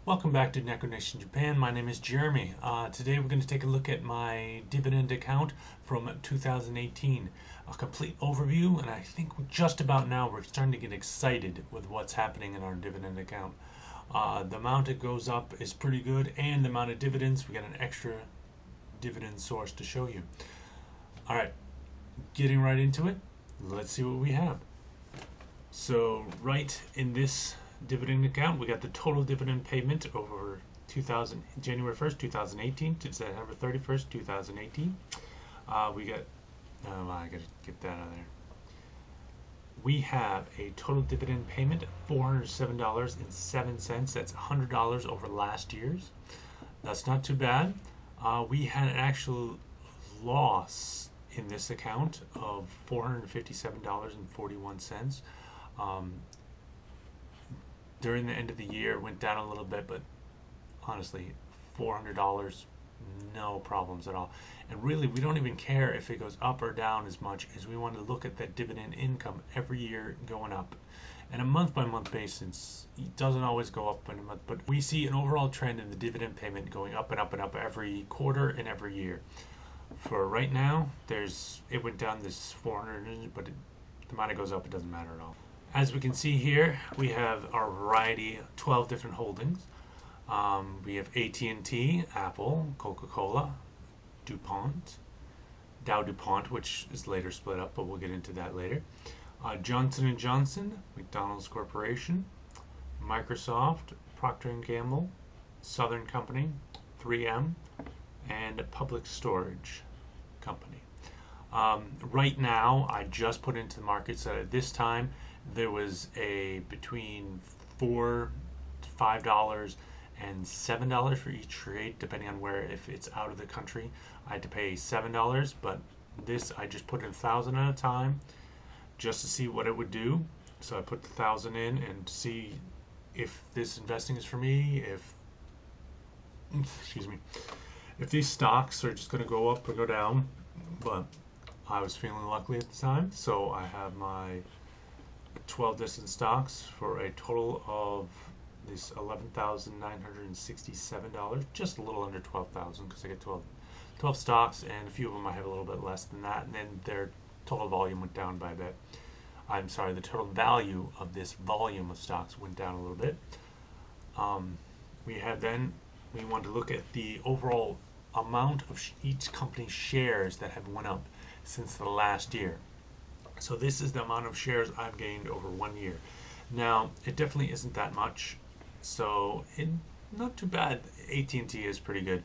Welcome back to Neko Nation Japan. My name is Jeremy. Today we're going to take a look at my dividend account from 2018. A complete overview, and I think just about now we're starting to get excited with what's happening in our dividend account. The amount it goes up is pretty good, and the amount of dividends, we got an extra dividend source to show you. Alright, getting right into it, let's see what we have. So right in this dividend account, we got the total dividend payment over January 1st, 2018 to September 31st, 2018. We got, I gotta get that out of there. We have a total dividend payment of $407.07. That's $100 over last year's. That's not too bad. We had an actual loss in this account of $457.41. During the end of the year, went down a little bit, but honestly, $400, no problems at all. And really, we don't even care if it goes up or down as much as we want to look at that dividend income every year going up. And a month-by-month basis, it doesn't always go up in a month, but we see an overall trend in the dividend payment going up and up and up every quarter and every year. For right now, it went down this 400, but the amount it goes up, it doesn't matter at all. As we can see here, we have our variety, 12 different holdings. We have AT&T, Apple, Coca-Cola, DuPont, Dow DuPont, which is later split up, but we'll get into that later. Johnson & Johnson, McDonald's Corporation, Microsoft, Procter & Gamble, Southern Company, 3M, and Public Storage Company. Right now, I just put into the markets that at this time, there was a between $4 to $5 and $7 for each trade, depending on where. If it's out of the country, I had to pay $7, but this I just put in 1,000 at a time just to see what it would do. So I put the 1,000 in and see if this investing is for me, excuse me, if these stocks are just going to go up or go down. But I was feeling lucky at the time, so I have my 12 distant stocks for a total of this $11,967, just a little under 12,000 because I get 12 stocks, and a few of them I have a little bit less than that, and then their total volume went down by a bit. I'm sorry, the total value of this volume of stocks went down a little bit. We want to look at the overall amount of each company's shares that have went up since the last year. So this is the amount of shares I've gained over 1 year. Now, it definitely isn't that much, so not too bad. AT&T is pretty good,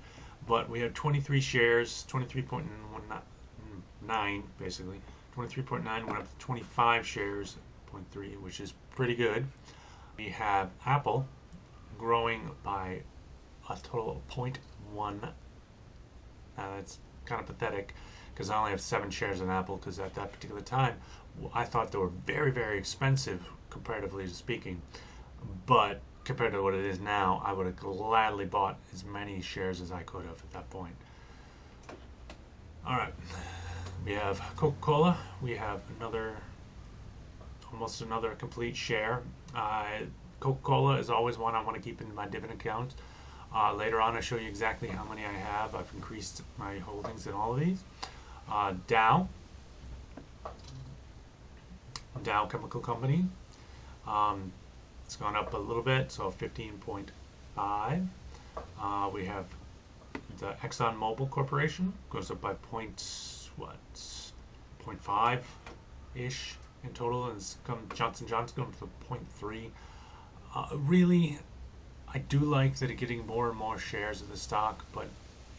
but we have 23 shares, 23.9 basically. 23.9 went up to 25 shares, 0.3, which is pretty good. We have Apple growing by a total of 0.1. That's kind of pathetic because I only have 7 shares in Apple, because at that particular time I thought they were very, very expensive comparatively speaking, but compared to what it is now, I would have gladly bought as many shares as I could have at that point. Alright, we have Coca-Cola. We have almost another complete share. Coca-Cola is always one I want to keep in my dividend account. Later on, I'll show you exactly how many I have. I've increased my holdings in all of these. Dow Chemical Company. It's gone up a little bit, so 15.5. We have the Exxon Mobil Corporation, goes up by 0.5 ish in total, and Johnson & Johnson going to 0.3. Really, I do like that it's getting more and more shares of the stock, but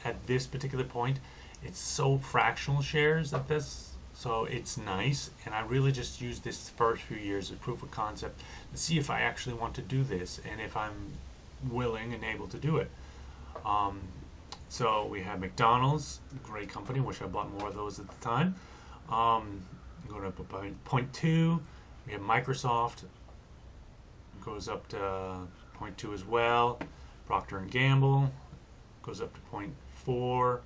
at this particular point, it's so fractional shares at this, so it's nice, and I really just use this first few years as proof of concept to see if I actually want to do this and if I'm willing and able to do it. So we have McDonald's, great company, wish I bought more of those at the time. Going up by 0.2. We have Microsoft, goes up to 0.2 as well. Procter & Gamble goes up to 0.4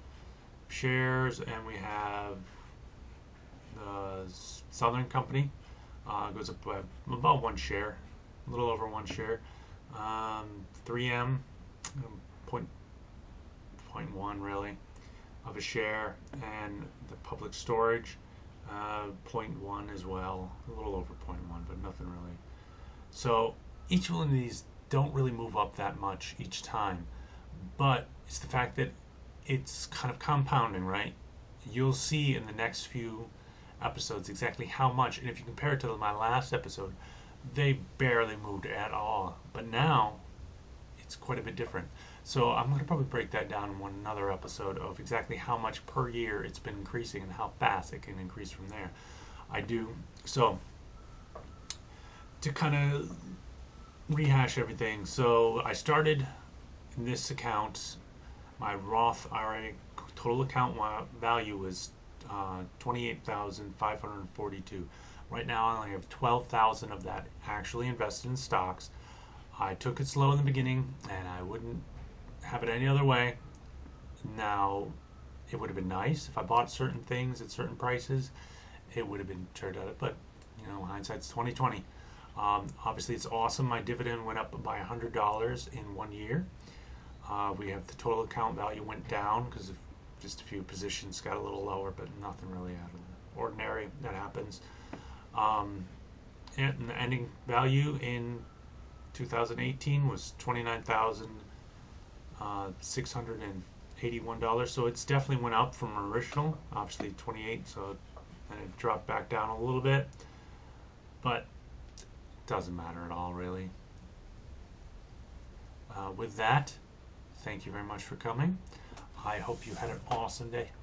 shares, and we have the Southern Company, goes up by about 1 share, a little over 1 share. 3M, point point one really of a share, and the public storage, point one as well, a little over point one, but nothing really. So each one of these don't really move up that much each time, but it's the fact that it's kind of compounding, right? You'll see in the next few episodes exactly how much, and if you compare it to my last episode, they barely moved at all. But now it's quite a bit different. So I'm going to probably break that down in one another episode of exactly how much per year it's been increasing and how fast it can increase from there. I do. So to kind of rehash everything, so I started in this account. My Roth IRA total account value was 28,542. Right now, I only have 12,000 of that actually invested in stocks. I took it slow in the beginning, and I wouldn't have it any other way. Now, it would have been nice if I bought certain things at certain prices. It would have been turned out, but hindsight's 2020. Obviously, it's awesome. My dividend went up by $100 in 1 year. We have the total account value went down because of just a few positions got a little lower, but nothing really out of the ordinary. That happens. And the ending value in 2018 was $29,681. So it's definitely went up from original, obviously 28. So then it dropped back down a little bit, but it doesn't matter at all, really. With that, thank you very much for coming. I hope you had an awesome day.